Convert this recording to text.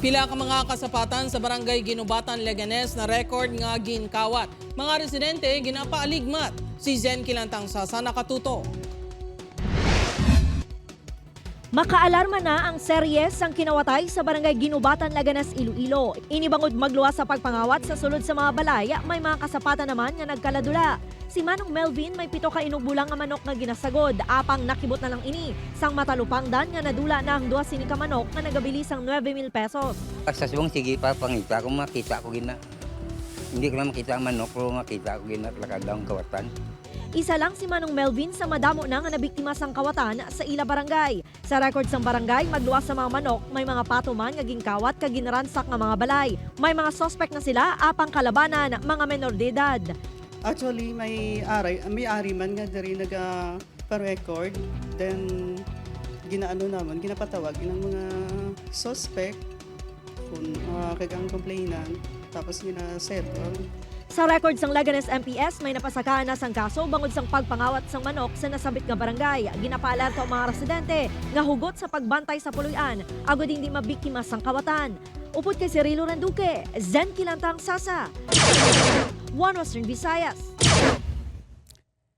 Pila ka mga kasapatan sa barangay Ginubatan, Leganes na record nga ginkawat. Mga residente ginapaaligmat. Si Zen Kilantang Sasa nakatuto. Makaalarma na ang seryes ang kinawatay sa barangay Ginubatan, Leganes, Iloilo. Inibangod magluwas sa pagpangawat sa sulod sa mga balay, may mga kasapatan naman nga nagkaladula. Si Manong Melvin may 7 ka inubulang nga manok nga ginasagod, apang nakibot na lang ini. Sang matalupangdan nga nadula na ang 2 sinika manok nga nagabili sang 9,000 pesos. Sa subong sige pa pangita kung makita ko gina. Hindi ko na makita ang manok pero makita ko gina lakadang kawatan. Isa lang si Manong Melvin sa madamo na nga nabiktima sang kawatan sa ila barangay. Sa record sang barangay, magluwas sa mga manok, may mga patuman nga gingkawat kag ginransak nga mga balay. May mga suspect na sila apang kalabanan mga menor de edad. Actually, may ari man nga dari nagpa-record. Then, ginapatawag ng mga suspect kung kagang complainant. Tapos gina-settle. Sa record sang Leganes MPS, may napasakaan na sang kaso bangod sang pagpangawat sang manok sa nasabit nga barangay. Ginapaalerto ang mga residente nga hugot sa pagbantay sa puluyan, agod hindi mabiktima sang kawatan. Upod kay Cirilo Randuque, Zen Kilantang Sasa, One Western Visayas.